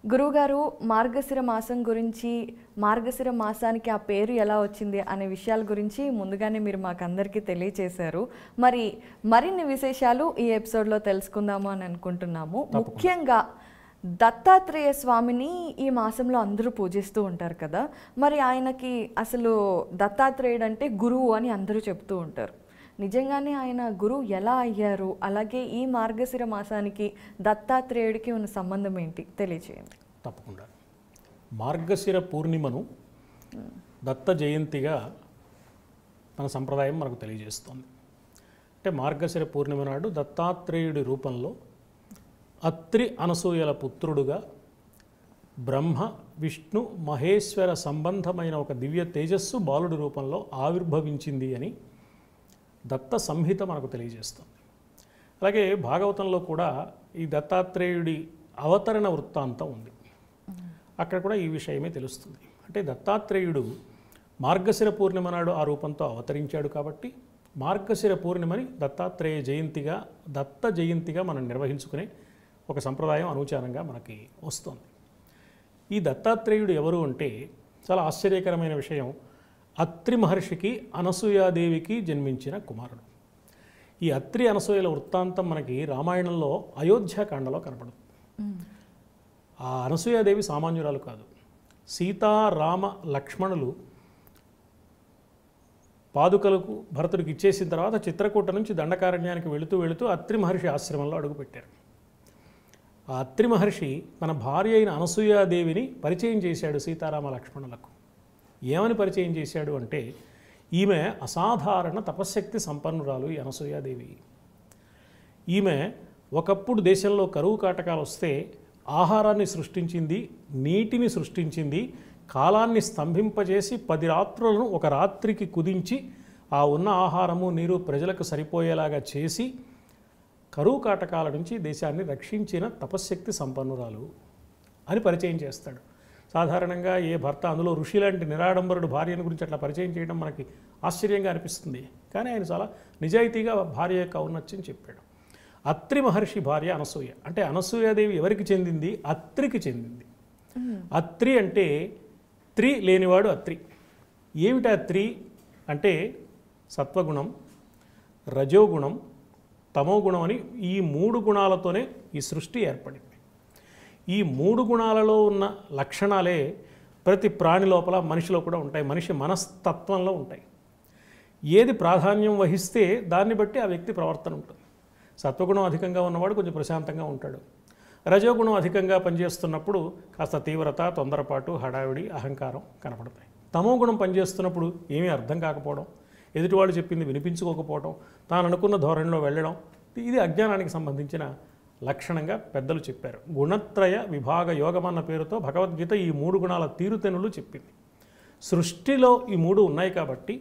గురువుగారు మార్గశిర మాసం గురించి, మార్గశిర మాసానికి ఆ పేరు ఎలా వచ్చింది అనే విషయాల గురించి ముందుగానే మీరు మాకందరికీ తెలియచేశారు. మరిన్ని విశేషాలు ఈ ఎపిసోడ్లో తెలుసుకుందాము అని అనుకుంటున్నాము. ముఖ్యంగా దత్తాత్రేయ స్వామిని ఈ మాసంలో అందరూ పూజిస్తూ ఉంటారు కదా. మరి ఆయనకి అసలు దత్తాత్రేయుడు అంటే గురువు అని అందరూ చెప్తూ ఉంటారు. నిజంగానే ఆయన గురువు ఎలా అయ్యారు, అలాగే ఈ మార్గశిర మాసానికి దత్తాత్రేయుడికి ఉన్న సంబంధం ఏంటి తెలియచేయండి. తప్పకుండా. మార్గశిర పూర్ణిమను దత్త జయంతిగా మన సంప్రదాయం మనకు తెలియజేస్తుంది. అంటే మార్గశిర పూర్ణిమ నాడు దత్తాత్రేయుడి రూపంలో అత్రి అనసూయల పుత్రుడుగా బ్రహ్మ విష్ణు మహేశ్వర సంబంధమైన ఒక దివ్య తేజస్సు బాలుడి రూపంలో ఆవిర్భవించింది అని దత్త సంహిత మనకు తెలియజేస్తుంది. అలాగే భాగవతంలో కూడా ఈ దత్తాత్రేయుడి అవతరణ వృత్తాంతం ఉంది. అక్కడ కూడా ఈ విషయమే తెలుస్తుంది. అంటే దత్తాత్రేయుడు మార్గశిర పూర్ణిమ నాడు ఆ రూపంతో అవతరించాడు కాబట్టి మార్గశిర పూర్ణిమని దత్తాత్రేయ జయంతిగా, దత్త జయంతిగా మనం నిర్వహించుకునే ఒక సంప్రదాయం అనూచారంగా మనకి వస్తుంది. ఈ దత్తాత్రేయుడు ఎవరు అంటే చాలా ఆశ్చర్యకరమైన విషయం. అత్రి మహర్షికి అనసూయాదేవికి జన్మించిన కుమారుడు. ఈ అత్రి అనసూయల వృత్తాంతం మనకి రామాయణంలో అయోధ్యాకాండలో కనపడుతుంది. ఆ అనసూయాదేవి సామాన్యురాలు కాదు. సీతా రామ లక్ష్మణులు పాదుకలకు భరతుడికి ఇచ్చేసిన తర్వాత చిత్రకూట నుంచి దండకారణ్యానికి వెళుతూ వెళుతూ అత్రి మహర్షి ఆశ్రమంలో అడుగుపెట్టారు. ఆ అత్రి మహర్షి తన భార్య అయిన అనసూయాదేవిని పరిచయం చేశాడు సీతారామ లక్ష్మణులకు. ఏమని పరిచయం చేశాడు అంటే, ఈమె అసాధారణ తపశ్శక్తి సంపన్నురాలు ఈ అనసూయాదేవి. ఈమె ఒకప్పుడు దేశంలో కరువు కాటకాలు వస్తే ఆహారాన్ని సృష్టించింది, నీటిని సృష్టించింది, కాలాన్ని స్తంభింపజేసి 10 రాత్రులను ఒక రాత్రికి కుదించి ఆ ఉన్న ఆహారము నీరు ప్రజలకు సరిపోయేలాగా చేసి కరువు కాటకాల నుంచి దేశాన్ని రక్షించిన తపశ్శక్తి సంపన్నురాలు అని పరిచయం చేస్తాడు. సాధారణంగా ఏ భర్త, అందులో ఋషి లాంటి నిరాడంబరుడు భార్యను గురించి అట్లా పరిచయం చేయడం మనకి ఆశ్చర్యంగా అనిపిస్తుంది. కానీ ఆయన చాలా నిజాయితీగా భార్య యొక్క ఔన్నత్యం చెప్పాడు. అత్రి మహర్షి భార్య అనసూయ. అంటే అనసూయాదేవి ఎవరికి చెందింది? అత్రికి చెందింది. అత్రి అంటే త్రి లేనివాడు అత్రి. ఏమిటి అత్రి అంటే సత్వగుణం, రజోగుణం, తమోగుణం అని ఈ 3 గుణాలతోనే ఈ సృష్టి ఏర్పడింది. ఈ 3 గుణాలలో ఉన్న లక్షణాలే ప్రతి ప్రాణి లోపల, మనిషిలో కూడా ఉంటాయి. మనిషి మనస్తత్వంలో ఉంటాయి. ఏది ప్రాధాన్యం వహిస్తే దాన్ని బట్టి ఆ వ్యక్తి ప్రవర్తన ఉంటుంది. సత్వగుణం అధికంగా ఉన్నవాడు కొంచెం ప్రశాంతంగా ఉంటాడు. రజోగుణం అధికంగా పనిచేస్తున్నప్పుడు కాస్త తీవ్రత, తొందరపాటు, హడావిడి, అహంకారం కనపడతాయి. తమోగుణం పనిచేస్తున్నప్పుడు ఏమీ అర్థం కాకపోవడం, ఎదుటివాడు చెప్పింది వినిపించుకోకపోవడం, తాను అనుకున్న ధోరణిలో వెళ్ళడం, ఇది అజ్ఞానానికి సంబంధించిన లక్షణంగా పెద్దలు చెప్పారు. గుణత్రయ విభాగ యోగం అన్న పేరుతో భగవద్గీత ఈ 3 గుణాల తీరుతెనులు చెప్పింది. సృష్టిలో ఈ 3 ఉన్నాయి కాబట్టి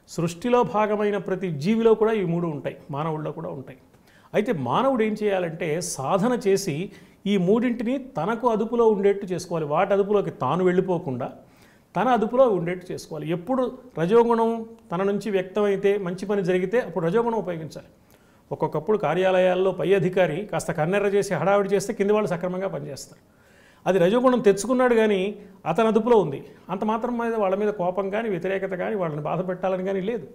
సృష్టిలో భాగమైన ప్రతి జీవిలో కూడా ఈ 3 ఉంటాయి, మానవుల్లో కూడా ఉంటాయి. అయితే మానవుడు ఏం చేయాలంటే సాధన చేసి ఈ 3ంటిని తనకు అదుపులో ఉండేట్టు చేసుకోవాలి. వాటి అదుపులోకి తాను వెళ్ళిపోకుండా తన అదుపులో ఉండేట్టు చేసుకోవాలి. ఎప్పుడు రజోగుణం తన నుంచి వ్యక్తమైతే, మంచి పని జరిగితే అప్పుడు రజోగుణం ఉపయోగించాలి. ఒక్కొక్కప్పుడు కార్యాలయాల్లో పై అధికారి కాస్త కన్నెర్ర చేసి హడావిడి చేస్తే కింది వాళ్ళు సక్రమంగా పనిచేస్తారు. అది రజోగుణం తెచ్చుకున్నాడు కానీ అతని అదుపులో ఉంది. అంత మాత్రం మీద వాళ్ళ మీద కోపం కానీ, వ్యతిరేకత కానీ, వాళ్ళని బాధ పెట్టాలని కానీ లేదు.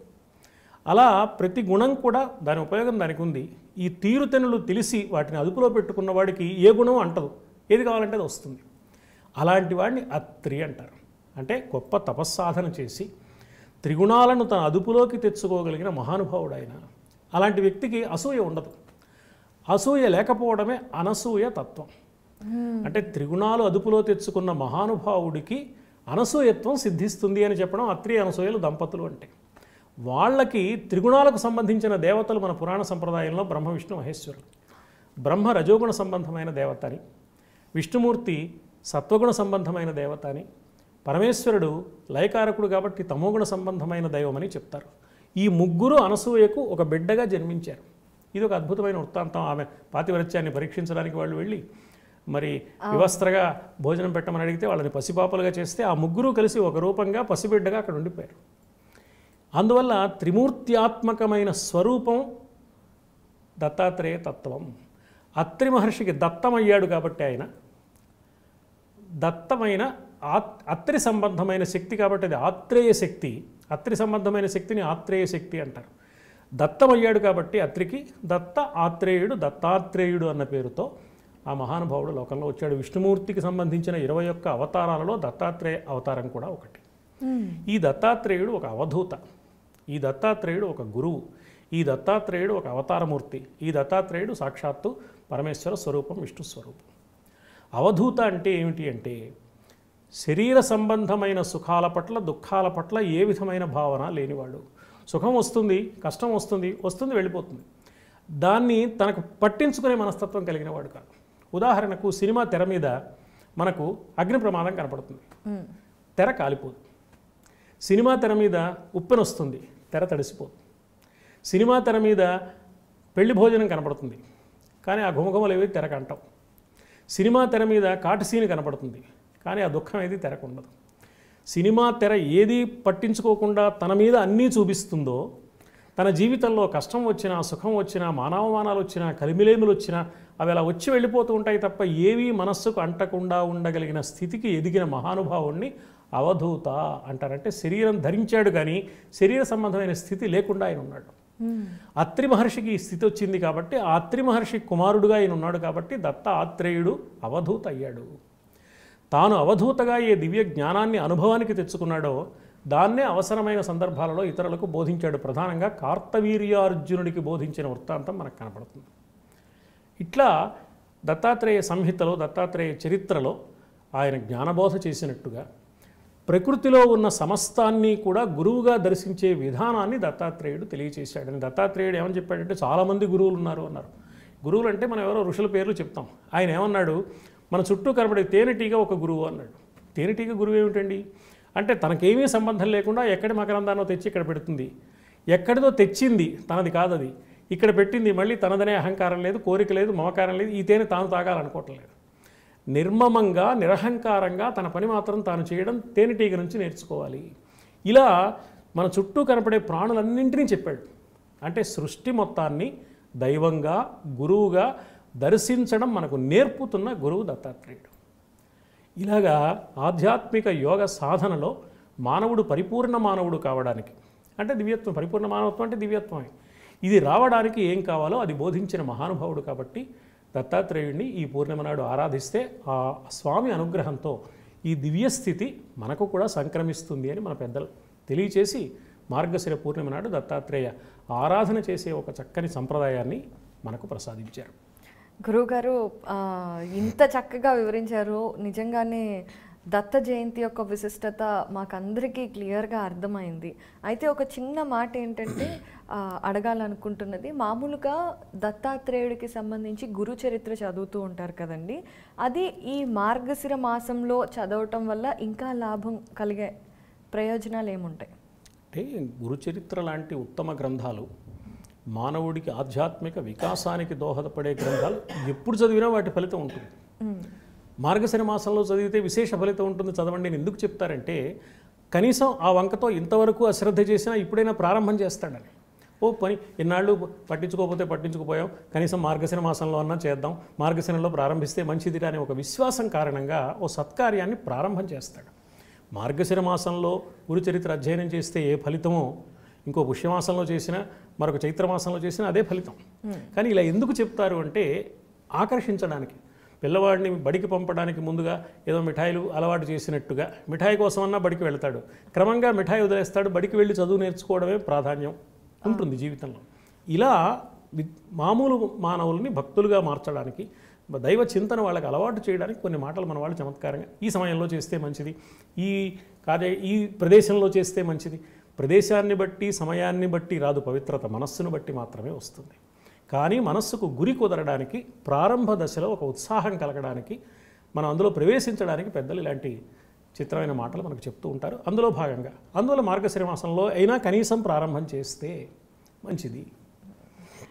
అలా ప్రతి గుణం కూడా దాని ఉపయోగం దానికి ఉంది. ఈ తీరుతెనులు తెలిసి వాటిని అదుపులో పెట్టుకున్న వాడికి ఏ గుణం అంటదు, ఏది కావాలంటే అది వస్తుంది. అలాంటి వాడిని అత్రి అంటారు. అంటే గొప్ప తపస్సాధన చేసి త్రిగుణాలను తన అదుపులోకి తెచ్చుకోగలిగిన మహానుభావుడు ఆయన. అలాంటి వ్యక్తికి అసూయ ఉండదు. అసూయ లేకపోవడమే అనసూయ తత్వం. అంటే త్రిగుణాలు అదుపులో తెచ్చుకున్న మహానుభావుడికి అనసూయత్వం సిద్ధిస్తుంది అని చెప్పడం అత్రి అనసూయలు దంపతులు అంటే. వాళ్ళకి త్రిగుణాలకు సంబంధించిన దేవతలు మన పురాణ సంప్రదాయంలో బ్రహ్మ విష్ణు మహేశ్వరులు. బ్రహ్మ రజోగుణ సంబంధమైన దేవత అని, విష్ణుమూర్తి సత్వగుణ సంబంధమైన దేవత అని, పరమేశ్వరుడు లయకారకుడు కాబట్టి తమోగుణ సంబంధమైన దైవమని చెప్తారు. ఈ 3 అనసూయకు ఒక బిడ్డగా జన్మించారు. ఇది ఒక అద్భుతమైన వృత్తాంతం. ఆమె పాతివ్రత్యాన్ని పరీక్షించడానికి వాళ్ళు వెళ్ళి మరి వివస్త్రగా భోజనం పెట్టమని అడిగితే వాళ్ళని పసిపాపలుగా చేస్తే ఆ 3 కలిసి ఒక రూపంగా పసిబిడ్డగా అక్కడ ఉండిపోయారు. అందువల్ల త్రిమూర్త్యాత్మకమైన స్వరూపం దత్తాత్రేయ తత్వం. అత్రి మహర్షికి దత్తమయ్యాడు కాబట్టి ఆయన దత్తమైన అత్రి సంబంధమైన శక్తి కాబట్టి అది ఆత్రేయ శక్తి. అత్రి సంబంధమైన శక్తిని ఆత్రేయ శక్తి అంటారు. దత్తమయ్యాడు కాబట్టి అత్రికి దత్త ఆత్రేయుడు, దత్తాత్రేయుడు అన్న పేరుతో ఆ మహానుభావుడు లోకంలో వచ్చాడు. విష్ణుమూర్తికి సంబంధించిన 21 అవతారాలలో దత్తాత్రేయ అవతారం కూడా ఒకటి. ఈ దత్తాత్రేయుడు ఒక అవధూత, ఈ దత్తాత్రేయుడు ఒక గురువు, ఈ దత్తాత్రేయుడు ఒక అవతారమూర్తి, ఈ దత్తాత్రేయుడు సాక్షాత్తు పరమేశ్వర స్వరూపం, విష్ణు స్వరూపం. అవధూత అంటే ఏమిటి అంటే శరీర సంబంధమైన సుఖాల పట్ల దుఃఖాల పట్ల ఏ విధమైన భావన లేనివాడు. సుఖం వస్తుంది, కష్టం వస్తుంది, వెళ్ళిపోతుంది. దాన్ని తనకు పట్టించుకునే మనస్తత్వం కలిగిన వాడు కాదు. ఉదాహరణకు సినిమా తెర మీద మనకు అగ్ని ప్రమాదం కనపడుతుంది, తెర కాలిపోదు. సినిమా తెర మీద ఉప్పెనొస్తుంది, తెర తడిసిపోదు. సినిమా తెర మీద పెళ్లి భోజనం కనపడుతుంది, కానీ ఆ ఘుమఘుమలేవి తెరకు అంటాం. సినిమా తెర మీద కాటుసీని కనపడుతుంది, కానీ ఆ దుఃఖం ఏది తెరకు ఉండదు. సినిమా తెర ఏది పట్టించుకోకుండా తన మీద అన్నీ చూపిస్తుందో, తన జీవితంలో కష్టం వచ్చినా, సుఖం వచ్చినా, మానవమానాలు వచ్చినా, కలిమిలేములు వచ్చినా అవి అలా వచ్చి వెళ్ళిపోతూ ఉంటాయి తప్ప ఏవీ మనస్సుకు అంటకుండా ఉండగలిగిన స్థితికి ఎదిగిన మహానుభావుణ్ణి అవధూత అంటారంటే శరీరం ధరించాడు కానీ శరీర సంబంధమైన స్థితి లేకుండా ఆయన ఉన్నాడు. అత్రి మహర్షికి ఈ స్థితి వచ్చింది కాబట్టి ఆ అత్రి మహర్షి కుమారుడుగా ఆయన ఉన్నాడు కాబట్టి దత్త ఆత్రేయుడు అవధూత అయ్యాడు. తాను అవధూతగా ఏ దివ్య జ్ఞానాన్ని అనుభవానికి తెచ్చుకున్నాడో దాన్నే అవసరమైన సందర్భాలలో ఇతరులకు బోధించాడు. ప్రధానంగా కార్తవీర్యార్జునుడికి బోధించిన వృత్తాంతం మనకు కనపడుతుంది. ఇట్లా దత్తాత్రేయ సంహితలో, దత్తాత్రేయ చరిత్రలో ఆయన జ్ఞానబోధ చేసినట్టుగా ప్రకృతిలో ఉన్న సమస్తాన్ని కూడా గురువుగా దర్శించే విధానాన్ని దత్తాత్రేయుడు తెలియచేశాడని. దత్తాత్రేయుడు ఏమని చెప్పాడంటే చాలామంది గురువులు ఉన్నారు అన్నారు. గురువులు అంటే మనం ఎవరో ఋషుల పేర్లు చెప్తాం. ఆయన ఏమన్నాడు, మన చుట్టూ కనబడే తేనెటీగ ఒక గురువు అన్నాడు. తేనెటీగ గురువు ఏమిటండి అంటే తనకేమీ సంబంధం లేకుండా ఎక్కడి మకరందానో తెచ్చి ఇక్కడ పెడుతుంది. ఎక్కడిదో తెచ్చింది, తనది కాదది, ఇక్కడ పెట్టింది, మళ్ళీ తనదనే అహంకారం లేదు, కోరిక లేదు, మమకారం లేదు, ఈ తేనె తాను తాగాలనుకోవట్లేదు. నిర్మమంగా నిరహంకారంగా తన పని మాత్రం తాను చేయడం తేనెటీగ నుంచి నేర్చుకోవాలి. ఇలా మన చుట్టూ కనపడే ప్రాణులన్నింటినీ చెప్పాడు. అంటే సృష్టి మొత్తాన్ని దైవంగా, గురువుగా దర్శించడం మనకు నేర్పుతున్న గురువు దత్తాత్రేయుడు. ఇలాగా ఆధ్యాత్మిక యోగ సాధనలో మానవుడు పరిపూర్ణ మానవుడు కావడానికి, అంటే దివ్యత్వం, పరిపూర్ణ మానవత్వం అంటే దివ్యత్వమే, ఇది రావడానికి ఏం కావాలో అది బోధించిన మహానుభావుడు కాబట్టి దత్తాత్రేయుడిని ఈ పూర్ణిమ నాడు ఆరాధిస్తే ఆ స్వామి అనుగ్రహంతో ఈ దివ్యస్థితి మనకు కూడా సంక్రమిస్తుంది అని మన పెద్దలు తెలియచేసి మార్గశిర పూర్ణిమ నాడు దత్తాత్రేయ ఆరాధన చేసే ఒక చక్కని సంప్రదాయాన్ని మనకు ప్రసాదించారు. గురువుగారు ఇంత చక్కగా వివరించారు. నిజంగానే దత్త జయంతి యొక్క విశిష్టత మాకందరికీ క్లియర్గా అర్థమైంది. అయితే ఒక చిన్న మాట ఏంటంటే అడగాలనుకుంటున్నది, మామూలుగా దత్తాత్రేయుడికి సంబంధించి గురు చరిత్ర చదువుతూ ఉంటారు కదండి, అది ఈ మార్గశిర మాసంలో చదవటం వల్ల ఇంకా లాభం కలిగే ప్రయోజనాలు ఏముంటాయి? అంటే గురు చరిత్ర లాంటి ఉత్తమ గ్రంథాలు, మానవుడికి ఆధ్యాత్మిక వికాసానికి దోహదపడే గ్రంథాలు ఎప్పుడు చదివినా వాటి ఫలితం ఉంటుంది. మార్గశిర మాసంలో చదివితే విశేష ఫలితం ఉంటుంది చదవండి అని ఎందుకు చెప్తారంటే కనీసం ఆ వంకతో ఇంతవరకు అశ్రద్ధ చేసినా ఇప్పుడైనా ప్రారంభం చేస్తాడని. ఓ పని ఇన్నాళ్ళు పట్టించుకోకపోతే పట్టించుకుపోయాం, కనీసం మార్గశిర మాసంలో అన్నా చేద్దాం, మార్గశిరంలో ప్రారంభిస్తే మంచిది అనే ఒక విశ్వాసం కారణంగా ఓ సత్కార్యాన్ని ప్రారంభం చేస్తాడు. మార్గశిర మాసంలో గురుచరిత్ర అధ్యయనం చేస్తే ఏ ఫలితమో ఇంకో పుష్యమాసంలో చేసినా మరొక చైత్రమాసంలో చేసినా అదే ఫలితం. కానీ ఇలా ఎందుకు చెప్తారు అంటే ఆకర్షించడానికి, పిల్లవాడిని బడికి పంపడానికి ముందుగా ఏదో మిఠాయిలు అలవాటు చేసినట్టుగా మిఠాయి కోసమన్నా బడికి వెళ్తాడు, క్రమంగా మిఠాయి వదిలేస్తాడు, బడికి వెళ్ళి చదువు నేర్చుకోవడమే ప్రాధాన్యం ఉంటుంది జీవితంలో. ఇలా మామూలు మానవుల్ని భక్తులుగా మార్చడానికి, దైవ చింతన వాళ్ళకి అలవాటు చేయడానికి కొన్ని మాటలు మన వాళ్ళు చమత్కారంగా ఈ సమయంలో చేస్తే మంచిది, ఈ ప్రదేశంలో చేస్తే మంచిది. ప్రదేశాన్ని బట్టి సమయాన్ని బట్టి రాదు పవిత్రత, మనస్సును బట్టి మాత్రమే వస్తుంది. కానీ మనస్సుకు గురి కుదరడానికి, ప్రారంభ దశలో ఒక ఉత్సాహం కలగడానికి, మనం అందులో ప్రవేశించడానికి పెద్దలు ఇలాంటి చిత్రమైన మాటలు మనకు చెప్తూ ఉంటారు. అందులో భాగంగా అందువల్ల మార్గశిర మాసంలో అయినా కనీసం ప్రారంభం చేస్తే మంచిది.